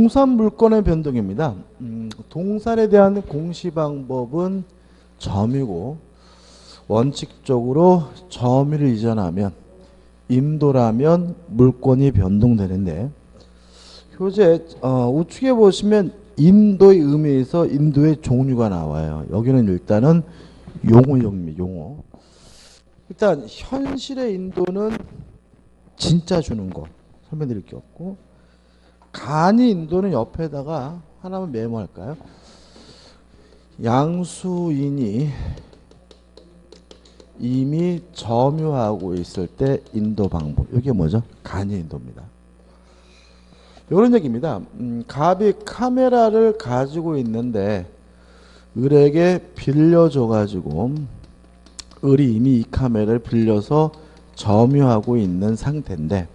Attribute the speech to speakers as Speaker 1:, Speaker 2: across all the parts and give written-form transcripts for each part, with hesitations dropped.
Speaker 1: 동산 물건의 변동입니다. 동산에 대한 공시 방법은 점유고, 원칙적으로 점유를 이전하면 인도라면 물건이 변동되는데, 교재 우측에 보시면 인도의 의미에서 인도의 종류가 나와요. 여기는 일단은 용어형입니다. 용어. 일단 현실의 인도는 진짜 주는 거 설명드릴 게 없고, 간이 인도는 옆에다가 하나만 메모할까요? 양수인이 이미 점유하고 있을 때 인도 방법. 이게 뭐죠? 간이 인도입니다. 이런 얘기입니다. 갑이 카메라를 가지고 있는데 을에게 빌려줘가지고 을이 이미 이 카메라를 빌려서 점유하고 있는 상태인데,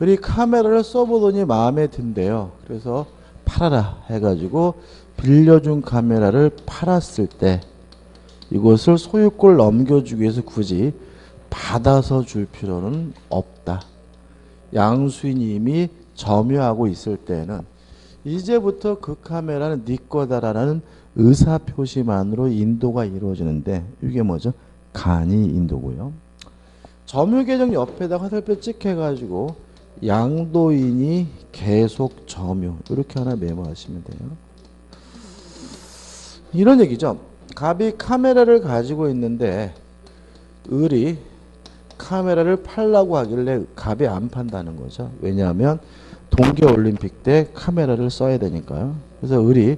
Speaker 1: 을이 카메라를 써보더니 마음에 든대요. 그래서 팔아라 해가지고 빌려준 카메라를 팔았을 때 이것을 소유권을 넘겨주기 위해서 굳이 받아서 줄 필요는 없다. 양수인이 이미 점유하고 있을 때는 이제부터 그 카메라는 네 거다라는 의사표시만으로 인도가 이루어지는데, 이게 뭐죠? 간이 인도고요. 점유계정 옆에다가 화살표 찍혀가지고 양도인이 계속 점유, 이렇게 하나 메모하시면 돼요. 이런 얘기죠. 갑이 카메라를 가지고 있는데 을이 카메라를 팔라고 하길래 갑이 안 판다는 거죠. 왜냐하면 동계올림픽 때 카메라를 써야 되니까요. 그래서 을이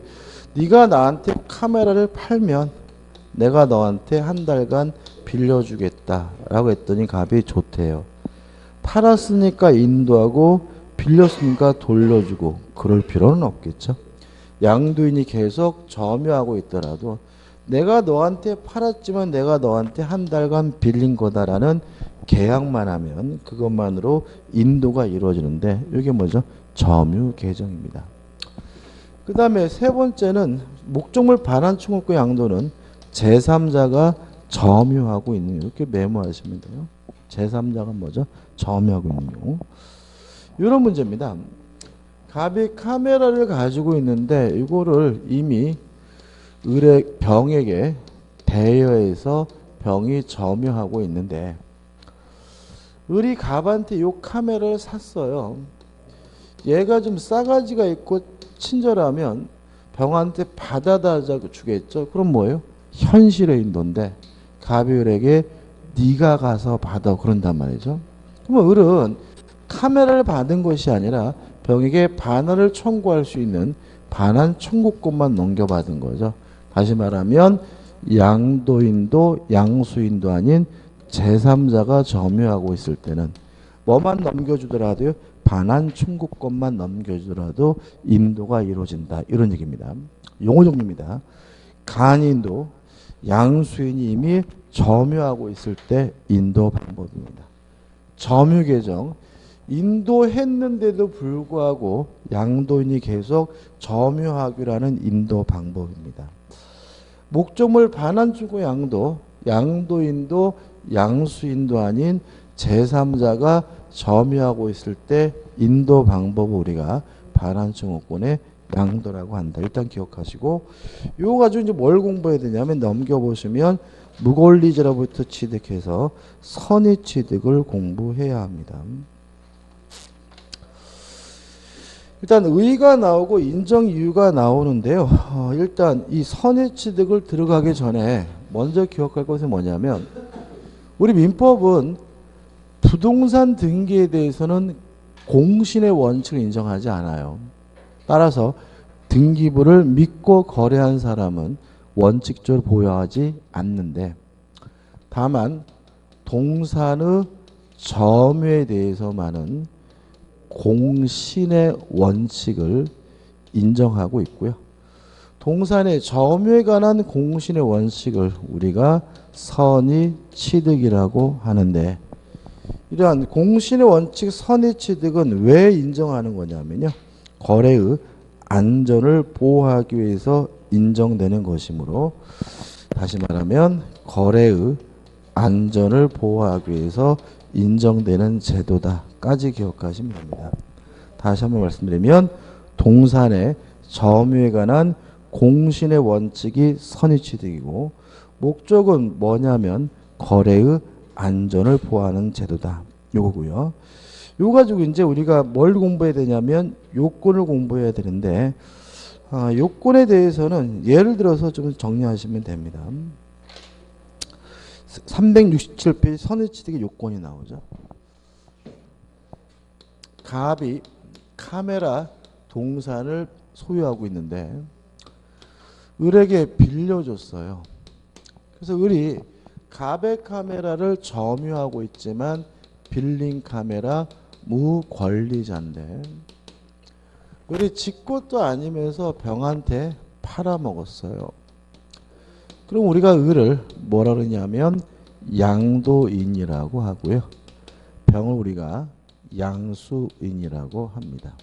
Speaker 1: 네가 나한테 카메라를 팔면 내가 너한테 한 달간 빌려주겠다 라고 했더니 갑이 좋대요. 팔았으니까 인도하고 빌렸으니까 돌려주고 그럴 필요는 없겠죠. 양도인이 계속 점유하고 있더라도 내가 너한테 팔았지만 내가 너한테 한 달간 빌린 거다라는 계약만 하면 그것만으로 인도가 이루어지는데, 이게 뭐죠? 점유 계정입니다. 그 다음에 세 번째는 목적물 반환 충고권 양도는 제3자가 점유하고 있는, 이렇게 메모하시면 돼요. 제3자가 뭐죠? 점유하고 있는 경우. 이런 문제입니다. 갑이 카메라를 가지고 있는데 이거를 이미 을의 병에게 대여해서 병이 점유하고 있는데, 을이 갑한테 이 카메라를 샀어요. 얘가 좀 싸가지가 있고 친절하면 병한테 받아다 주겠죠. 그럼 뭐예요? 현실의 인도인데 갑이 을에게 네가 가서 받아 그런단 말이죠. 그러면 을은 카메라를 받은 것이 아니라 병에게 반환을 청구할 수 있는 반환 청구권만 넘겨받은 거죠. 다시 말하면 양도인도 양수인도 아닌 제3자가 점유하고 있을 때는 뭐만 넘겨주더라도요, 반환 청구권만 넘겨주더라도 인도가 이루어진다, 이런 얘기입니다. 용어 정리입니다. 간인도, 양수인이 이미 점유하고 있을 때 인도 방법입니다. 점유 계정, 인도했는데도 불구하고 양도인이 계속 점유하기라는 인도 방법입니다. 목적물 반환 청구 양도, 양도인도 양수인도 아닌 제3자가 점유하고 있을 때 인도 방법을 우리가 반환 청구권의 양도라고 한다. 일단 기억하시고, 이거 가지고 이제 뭘 공부해야 되냐면 넘겨보시면 무권리죄로부터 취득해서 선의 취득을 공부해야 합니다. 일단 의의가 나오고 인정 이유가 나오는데요. 일단 이 선의 취득을 들어가기 전에 먼저 기억할 것은 뭐냐면, 우리 민법은 부동산 등기에 대해서는 공신의 원칙을 인정하지 않아요. 따라서 등기부를 믿고 거래한 사람은 원칙적으로 보유하지 않는데, 다만 동산의 점유에 대해서만은 공신의 원칙을 인정하고 있고요. 동산의 점유에 관한 공신의 원칙을 우리가 선의 취득이라고 하는데, 이러한 공신의 원칙 선의 취득은 왜 인정하는 거냐면요, 거래의 안전을 보호하기 위해서 인정되는 것이므로, 다시 말하면 거래의 안전을 보호하기 위해서 인정되는 제도다까지 기억하시면 됩니다. 다시 한번 말씀드리면 동산의 점유에 관한 공신의 원칙이 선의취득이고 목적은 뭐냐면 거래의 안전을 보호하는 제도다. 요거고요. 요거 가지고 이제 우리가 뭘 공부해야 되냐면 요건을 공부해야 되는데 요건에 대해서는 예를 들어서 좀 정리하시면 됩니다. 367페이지 선의취득의 요건이 나오죠. 갑이 카메라 동산을 소유하고 있는데 을에게 빌려줬어요. 그래서 을이 갑의 카메라를 점유하고 있지만 빌린 카메라 무권리자인데 을이 지 것도 아니면서 병한테 팔아먹었어요. 그럼 우리가 을을 뭐라 그러냐면 양도인이라고 하고요. 병을 우리가 양수인이라고 합니다.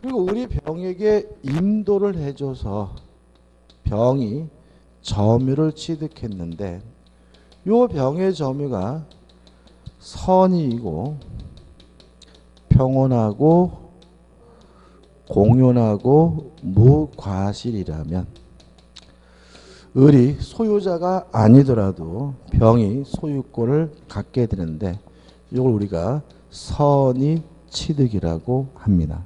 Speaker 1: 그리고 을이 병에게 인도를 해줘서 병이 점유를 취득했는데 요 병의 점유가 선의이고 평온하고 공연하고 무과실이라면 을이 소유자가 아니더라도 병이 소유권을 갖게 되는데 이걸 우리가 선의 취득이라고 합니다.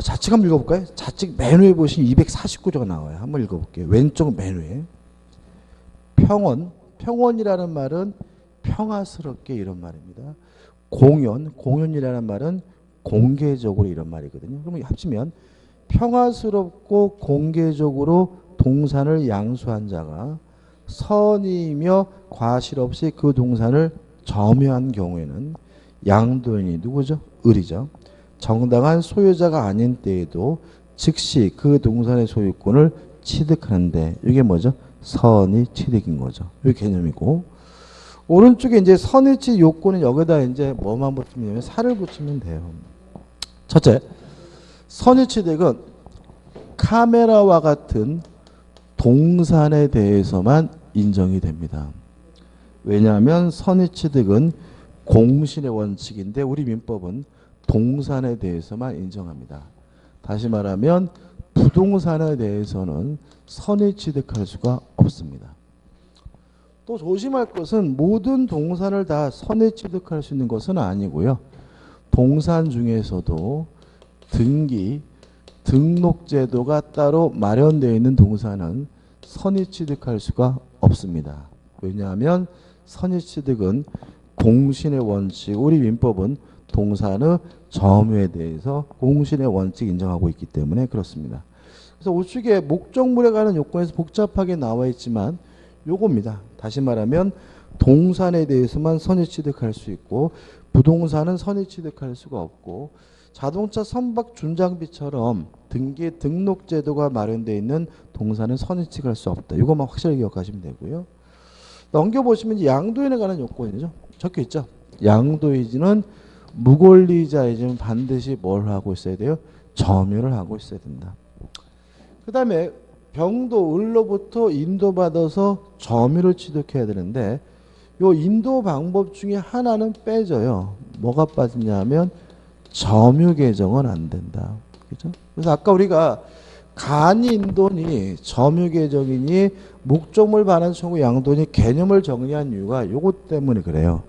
Speaker 1: 좌측 한번 읽어볼까요? 좌측 맨 위에 보시면 249조가 나와요. 한번 읽어볼게요. 왼쪽 맨 위에. 평온이라는 말은 평화스럽게 이런 말입니다. 공연이라는 말은 공개적으로 이런 말이거든요. 그러면 합치면 평화스럽고 공개적으로 동산을 양수한 자가 선의이며 과실 없이 그 동산을 점유한 경우에는 양도인이 누구죠? 을이죠. 정당한 소유자가 아닌 때에도 즉시 그 동산의 소유권을 취득하는데 이게 뭐죠? 선의 취득인 거죠. 이 개념이고 오른쪽에 이제 선의 취득 요건은 여기다 이제 뭐만 붙이면 살을 붙이면 돼요. 첫째, 선의 취득은 카메라와 같은 동산에 대해서만 인정이 됩니다. 왜냐하면 선의 취득은 공신의 원칙인데 우리 민법은 동산에 대해서만 인정합니다. 다시 말하면 부동산에 대해서는 선의 취득할 수가 없습니다. 또 조심할 것은 모든 동산을 다 선의 취득할 수 있는 것은 아니고요. 동산 중에서도 등기, 등록제도가 따로 마련되어 있는 동산은 선의 취득할 수가 없습니다. 왜냐하면 선의 취득은 공신의 원칙, 우리 민법은 동산의 점유에 대해서 공신의 원칙 인정하고 있기 때문에 그렇습니다. 그래서 우측에 목적물에 관한 요건에서 복잡하게 나와 있지만 요겁니다. 다시 말하면 동산에 대해서만 선의 취득할 수 있고 부동산은 선의 취득할 수가 없고 자동차 선박 준장비처럼 등기 등록 제도가 마련되어 있는 동산은 선의 취득할 수 없다. 이것만 확실하게 기억하시면 되고요. 넘겨보시면 양도인에 관한 요건이죠. 적혀 있죠. 양도인은 무권리자이지만 반드시 뭘 하고 있어야 돼요? 점유를 하고 있어야 된다. 그 다음에 병도 을로부터 인도받아서 점유를 취득해야 되는데 요 인도 방법 중에 하나는 빼져요. 뭐가 빠지냐면 점유 계정은 안 된다. 그죠? 그래서 아까 우리가 간이 인도니 점유 계정이니 목적물 반환 청구 양도니 개념을 정리한 이유가 요것 때문에 그래요.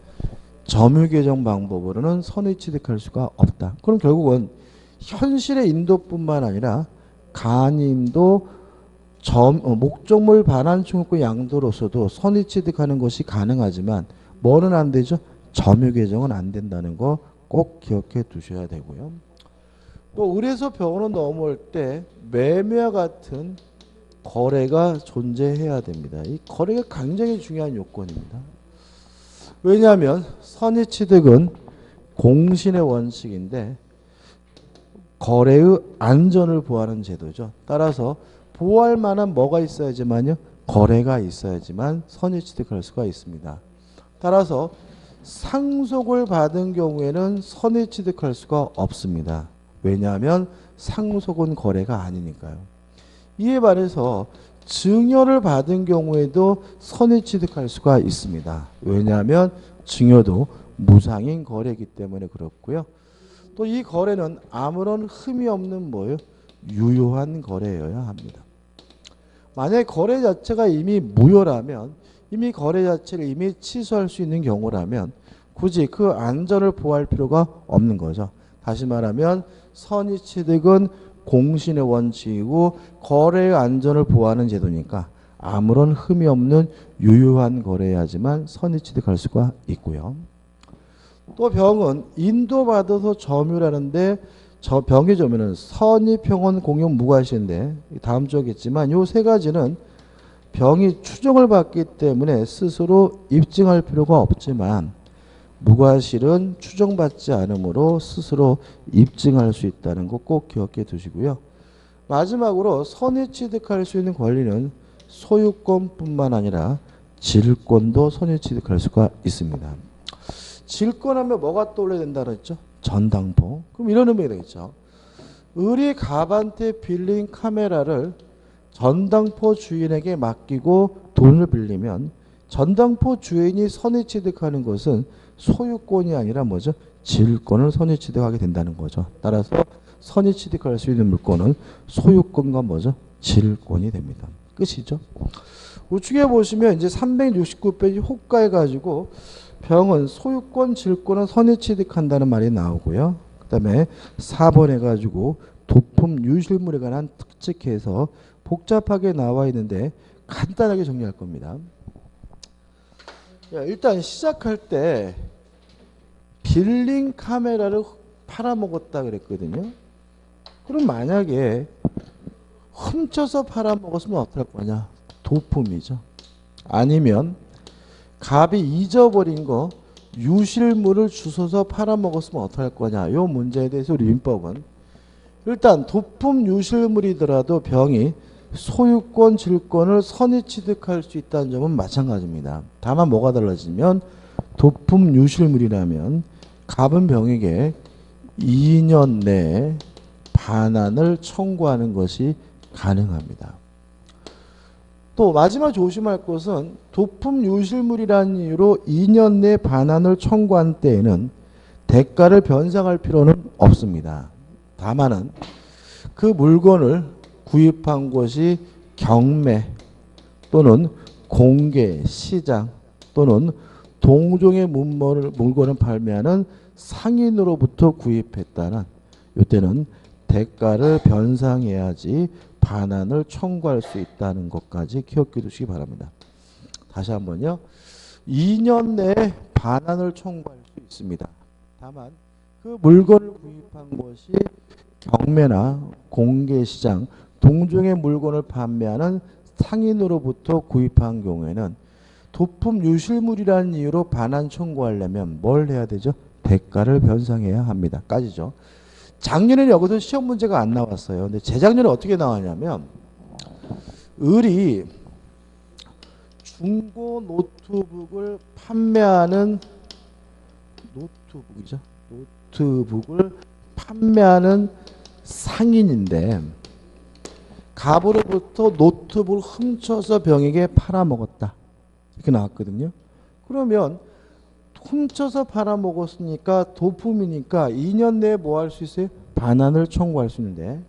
Speaker 1: 점유 계정 방법으로는 선의 취득할 수가 없다. 그럼 결국은 현실의 인도뿐만 아니라 간인도 목적물 반환 청구 양도로서도 선의 취득하는 것이 가능하지만 뭐는 안 되죠? 점유 계정은 안 된다는 거 꼭 기억해 두셔야 되고요. 또 을에서 병으로 넘어올 때 매매와 같은 거래가 존재해야 됩니다. 이 거래가 굉장히 중요한 요건입니다. 왜냐하면 선의 취득은 공신의 원칙인데 거래의 안전을 보호하는 제도죠. 따라서 보호할 만한 뭐가 있어야지만요? 거래가 있어야지만 선의 취득할 수가 있습니다. 따라서 상속을 받은 경우에는 선의 취득할 수가 없습니다. 왜냐하면 상속은 거래가 아니니까요. 이에 반해서 증여를 받은 경우에도 선의 취득할 수가 있습니다. 왜냐하면 증여도 무상인 거래이기 때문에 그렇고요. 또 이 거래는 아무런 흠이 없는 뭐예요? 유효한 거래여야 합니다. 만약에 거래 자체가 이미 무효라면, 이미 거래 자체를 이미 취소할 수 있는 경우라면 굳이 그 안전을 보호할 필요가 없는 거죠. 다시 말하면 선의취득은 공신의 원칙이고 거래의 안전을 보호하는 제도니까 아무런 흠이 없는 유효한 거래야지만 선의취득할 수가 있고요. 또 병은 인도받아서 점유라는데 저 병의 점유는 선의, 평온, 공용, 무과실인데 다음 주에 겠지만 요 세 가지는 병이 추정을 받기 때문에 스스로 입증할 필요가 없지만 무과실은 추정받지 않으므로 스스로 입증할 수 있다는 거 꼭 기억해 두시고요. 마지막으로 선의 취득할 수 있는 권리는 소유권뿐만 아니라 질권도 선의 취득할 수가 있습니다. 질권하면 뭐가 떠올려야 된다 그랬죠? 전당포. 그럼 이런 의미가 되겠죠. 을이 갑한테 빌린 카메라를 전당포 주인에게 맡기고 돈을 빌리면 전당포 주인이 선의 취득하는 것은 소유권이 아니라 뭐죠? 질권을 선의 취득하게 된다는 거죠. 따라서 선의 취득할 수 있는 물건은 소유권과 뭐죠? 질권이 됩니다. 끝이죠. 우측에 보시면 이제 369페이지 호가해 가지고 병은 소유권, 질권은 선의 취득한다는 말이 나오고요. 그 다음에 4번 해가지고 도품 유실물에 관한 특칙해서 복잡하게 나와 있는데 간단하게 정리할 겁니다. 일단 시작할 때 빌린 카메라를 팔아먹었다 그랬거든요. 그럼 만약에 훔쳐서 팔아먹었으면 어떡할 거냐? 도품이죠. 아니면 갑이 잊어버린 거 유실물을 주워서 팔아먹었으면 어떡할 거냐. 요 문제에 대해서 우리 민법은 일단 도품 유실물이더라도 병이 소유권, 질권을 선의 취득할 수 있다는 점은 마찬가지입니다. 다만 뭐가 달라지면 도품 유실물이라면 갑은 병에게 2년 내에 반환을 청구하는 것이 가능합니다. 또 마지막 조심할 것은 도품 유실물이라는 이유로 2년 내 반환을 청구한 때에는 대가를 변상할 필요는 없습니다. 다만은 그 물건을 구입한 곳이 경매 또는 공개, 시장 또는 동종의 물건을 판매하는 상인으로부터 구입했다는 이때는 대가를 변상해야지 반환을 청구할 수 있다는 것까지 기억해 두시기 바랍니다. 다시 한번요. 2년 내에 반환을 청구할 수 있습니다. 다만 그 물건을 구입한 것이 경매나 공개시장, 동종의 물건을 판매하는 상인으로부터 구입한 경우에는 도품 유실물이라는 이유로 반환 청구하려면 뭘 해야 되죠? 대가를 변상해야 합니다. 까지죠. 작년에는 여기서 시험 문제가 안 나왔어요. 근데 재작년에 어떻게 나왔냐면 을이 중고 노트북을 판매하는 노트북을 판매하는 상인인데 갑으로부터 노트북을 훔쳐서 병에게 팔아먹었다. 이렇게 나왔거든요. 그러면 훔쳐서 팔아먹었으니까 도품이니까 2년 내에 뭐 할 수 있어요? 반환을 청구할 수 있는데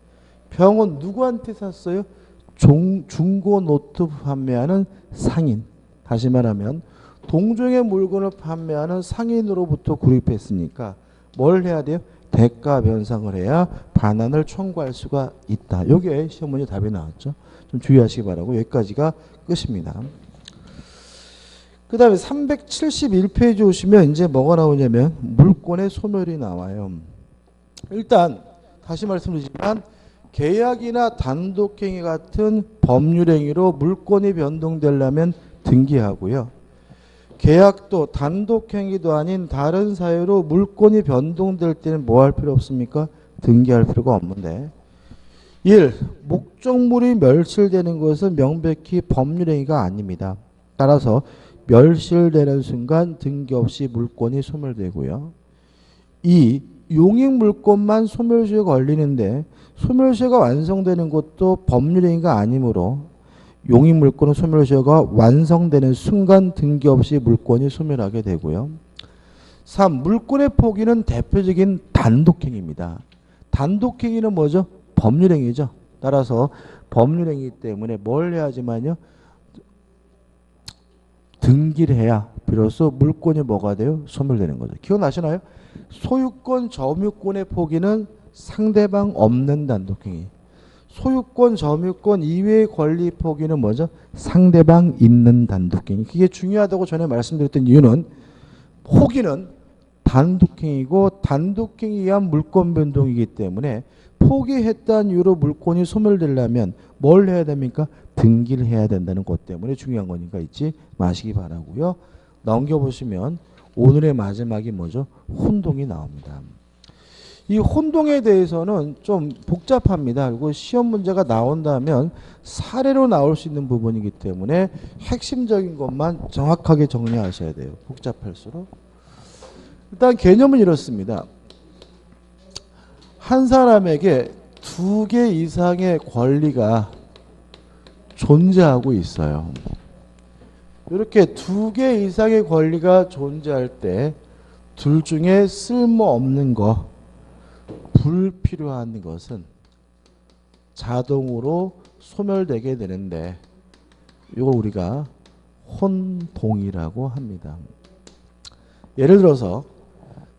Speaker 1: 병은 누구한테 샀어요? 중고 노트북 판매하는 상인. 다시 말하면 동종의 물건을 판매하는 상인으로부터 구입했으니까 뭘 해야 돼요? 대가 변상을 해야 반환을 청구할 수가 있다. 여기에 시험 문제 답이 나왔죠. 좀 주의하시기 바라고 여기까지가 끝입니다. 그 다음에 371페이지 오시면 이제 뭐가 나오냐면 물권의 소멸이 나와요. 일단 다시 말씀드리지만 계약이나 단독행위 같은 법률행위로 물권이 변동되려면 등기하고요. 계약도 단독행위도 아닌 다른 사유로 물권이 변동될 때는 뭐 할 필요 없습니까? 등기할 필요가 없는데 1. 목적물이 멸실되는 것은 명백히 법률행위가 아닙니다. 따라서 멸실되는 순간 등기 없이 물권이 소멸되고요. 2. 용익물권만 소멸시효가 걸리는데 소멸시효가 완성되는 것도 법률행위가 아니므로 용익물권은 소멸시효가 완성되는 순간 등기 없이 물권이 소멸하게 되고요. 3. 물권의 포기는 대표적인 단독행위입니다. 단독행위는 뭐죠? 법률행위죠. 따라서 법률행위 때문에 뭘 해야지만요? 등기를 해야 비로소 물권이 뭐가 돼요? 소멸되는 거죠. 기억나시나요? 소유권, 점유권의 포기는 상대방 없는 단독행위. 소유권, 점유권 이외의 권리 포기는 뭐죠? 상대방 있는 단독행위. 그게 중요하다고 전에 말씀드렸던 이유는 포기는 단독행위고 단독행위에 의한 물권 변동이기 때문에 포기했다는 이유로 물권이 소멸되려면 뭘 해야 됩니까? 등기를 해야 된다는 것 때문에 중요한 거니까 잊지 마시기 바라고요. 넘겨보시면 오늘의 마지막이 뭐죠? 혼동이 나옵니다. 이 혼동에 대해서는 좀 복잡합니다. 그리고 시험 문제가 나온다면 사례로 나올 수 있는 부분이기 때문에 핵심적인 것만 정확하게 정리하셔야 돼요. 복잡할수록. 일단 개념은 이렇습니다. 한 사람에게 2개 이상의 권리가 존재하고 있어요. 이렇게 2개 이상의 권리가 존재할 때 둘 중에 쓸모없는 거, 불필요한 것은 자동으로 소멸되게 되는데 이걸 우리가 혼동이라고 합니다. 예를 들어서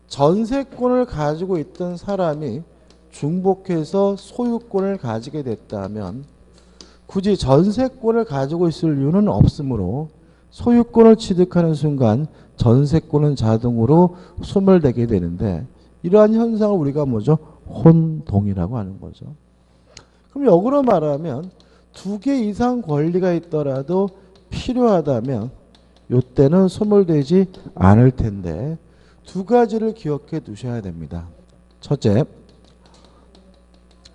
Speaker 1: 전세권을 가지고 있던 사람이 중복해서 소유권을 가지게 됐다면 굳이 전세권을 가지고 있을 이유는 없으므로 소유권을 취득하는 순간 전세권은 자동으로 소멸되게 되는데 이러한 현상을 우리가 뭐죠? 혼동이라고 하는 거죠. 그럼 역으로 말하면 2개 이상 권리가 있더라도 필요하다면 이때는 소멸되지 않을 텐데 2가지를 기억해 두셔야 됩니다. 첫째,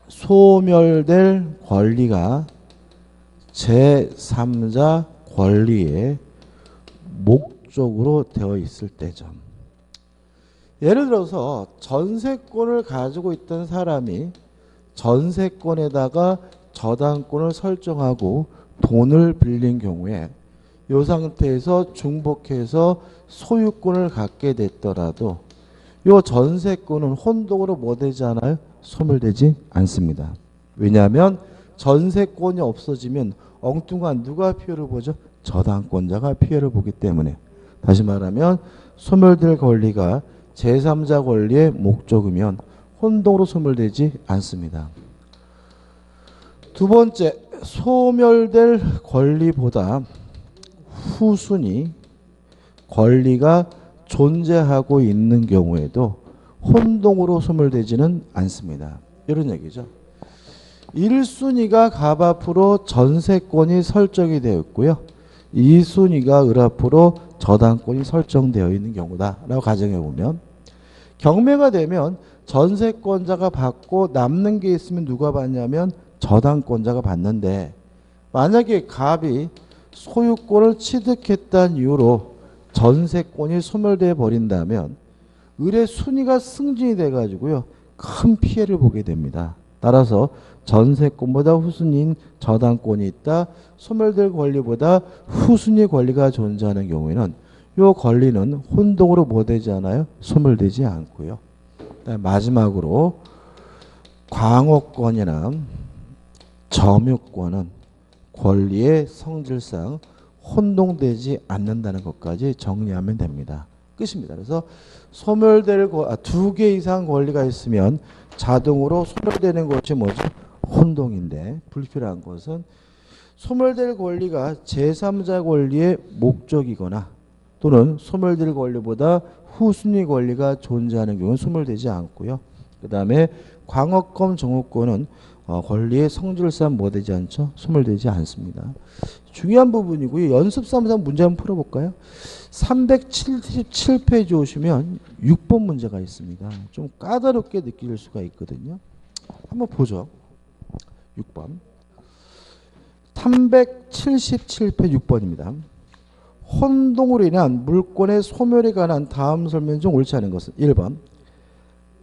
Speaker 1: 소멸될 권리가 제3자 권리의 목적으로 되어 있을 때죠. 예를 들어서 전세권을 가지고 있던 사람이 전세권에다가 저당권을 설정하고 돈을 빌린 경우에 이 상태에서 중복해서 소유권을 갖게 됐더라도 이 전세권은 혼동으로 뭐 되지 않아요? 소멸되지 않습니다. 왜냐하면 전세권이 없어지면 엉뚱한 누가 피해를 보죠? 저당권자가 피해를 보기 때문에. 다시 말하면 소멸될 권리가 제3자 권리의 목적이면 혼동으로 소멸되지 않습니다. 두 번째, 소멸될 권리보다 후순위 권리가 존재하고 있는 경우에도 혼동으로 소멸되지는 않습니다. 이런 얘기죠. 1순위가 갑 앞으로 전세권이 설정이 되어 있고요. 2순위가 을 앞으로 저당권이 설정되어 있는 경우다 라고 가정해 보면 경매가 되면 전세권자가 받고 남는 게 있으면 누가 받냐면 저당권자가 받는데 만약에 갑이 소유권을 취득했다는 이유로 전세권이 소멸되어 버린다면 을의 순위가 승진이 돼 가지고요 큰 피해를 보게 됩니다. 따라서 전세권보다 후순위인 저당권이 있다. 소멸될 권리보다 후순위 권리가 존재하는 경우에는 이 권리는 혼동으로 뭐 되지 않아요? 소멸되지 않고요. 마지막으로 광호권이나 점유권은 권리의 성질상 혼동되지 않는다는 것까지 정리하면 됩니다. 끝입니다. 그래서 소멸될 2개 이상 권리가 있으면 자동으로 소멸되는 것이 뭐죠? 혼동인데 불필요한 것은 소멸될 권리가 제3자 권리의 목적이거나 또는 소멸될 권리보다 후순위 권리가 존재하는 경우는 소멸되지 않고요. 그 다음에 광업권, 정호권은 권리의 성질상 뭐 되지 않죠? 소멸되지 않습니다. 중요한 부분이고요. 연습 삼상 문제 한번 풀어볼까요? 377페이지 오시면 6번 문제가 있습니다. 좀 까다롭게 느낄 수가 있거든요. 한번 보죠. 6번. 377페이지 6번입니다. 혼동으로 인한 물권의 소멸에 관한 다음 설명 중 옳지 않은 것은 1번.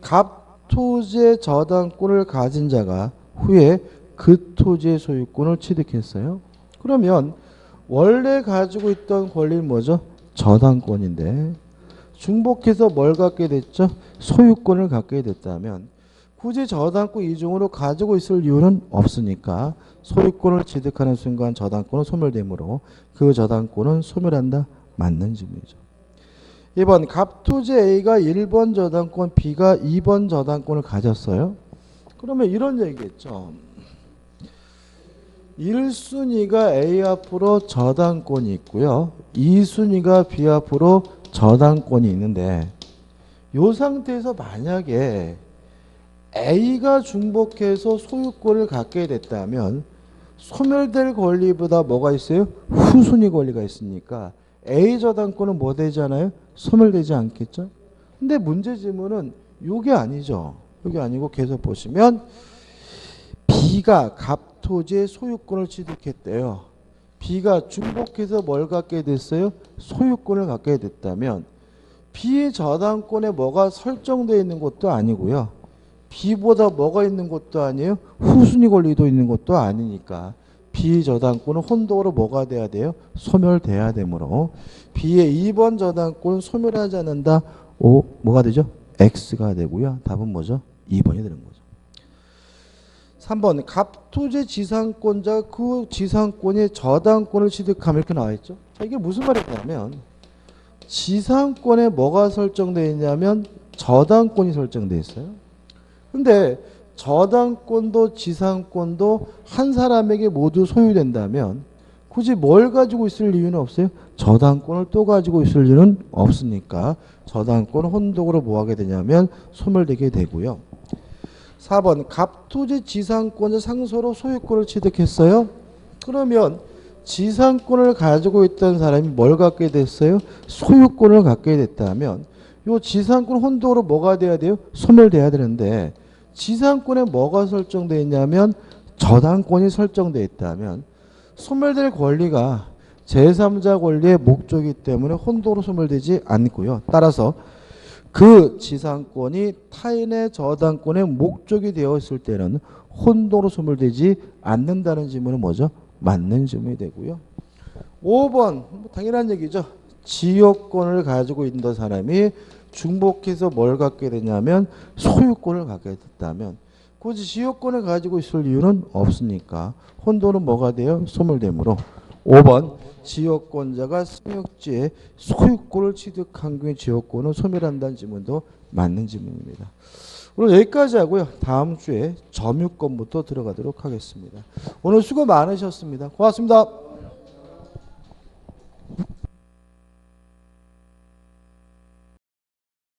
Speaker 1: 갑 토지의 저당권을 가진 자가 후에 그 토지의 소유권을 취득했어요. 그러면 원래 가지고 있던 권리는 뭐죠? 저당권인데 중복해서 뭘 갖게 됐죠? 소유권을 갖게 됐다면 굳이 저당권 이중으로 가지고 있을 이유는 없으니까 소유권을 취득하는 순간 저당권은 소멸되므로 그 저당권은 소멸한다. 맞는 질문이죠. 2번 갑토지 A가 1번 저당권, B가 2번 저당권을 가졌어요. 그러면 이런 얘기겠죠. 1순위가 A 앞으로 저당권이 있고요. 2순위가 B 앞으로 저당권이 있는데 이 상태에서 만약에 A가 중복해서 소유권을 갖게 됐다면 소멸될 권리보다 뭐가 있어요? 후순위 권리가 있으니까 A 저당권은 뭐 되잖아요? 소멸되지 않겠죠? 근데 문제 지문은 요게 아니죠. 요게 아니고 계속 보시면 B가 갑토지의 소유권을 취득했대요. B가 중복해서 뭘 갖게 됐어요? 소유권을 갖게 됐다면 B의 저당권에 뭐가 설정되어 있는 것도 아니고요. B보다 뭐가 있는 것도 아니에요. 후순위 권리도 있는 것도 아니니까 B 저당권은 혼동으로 뭐가 돼야 돼요? 소멸돼야 되므로 B의 2번 저당권은 소멸하지 않는다. 오, 뭐가 되죠? X가 되고요. 답은 뭐죠? 2번이 되는 거죠. 3번 갑토지 지상권자가 그 지상권의 저당권을 취득하면 이렇게 나와있죠. 자, 이게 무슨 말이냐면 지상권에 뭐가 설정되어 있냐면 저당권이 설정되어 있어요. 근데 저당권도 지상권도 한 사람에게 모두 소유된다면 굳이 뭘 가지고 있을 이유는 없어요. 저당권을 또 가지고 있을 이유는 없으니까 저당권은 혼동으로 뭐 하게 되냐면 소멸되게 되고요. 4번 갑토지 지상권자 상소로 소유권을 취득했어요. 그러면 지상권을 가지고 있던 사람이 뭘 갖게 됐어요? 소유권을 갖게 됐다면 이 지상권 혼동으로 뭐가 돼야 돼요? 소멸돼야 되는데 지상권에 뭐가 설정되어 있냐면 저당권이 설정되어 있다면 소멸될 권리가 제3자 권리의 목적이기 때문에 혼동으로 소멸되지 않고요. 따라서 그 지상권이 타인의 저당권의 목적이 되어 있을 때는 혼동으로 소멸되지 않는다는 질문은 뭐죠? 맞는 질문이 되고요. 5번 당연한 얘기죠. 지역권을 가지고 있는 사람이 중복해서 뭘 갖게 되냐면 소유권을 갖게 됐다면 굳이 지역권을 가지고 있을 이유는 없으니까 혼돈은 뭐가 돼요? 소멸되므로 5번 지역권자가 승역지에 소유권을 취득한 경우에 지역권은 소멸한다는 질문도 맞는 질문입니다. 오늘 여기까지 하고요. 다음 주에 점유권부터 들어가도록 하겠습니다. 오늘 수고 많으셨습니다. 고맙습니다.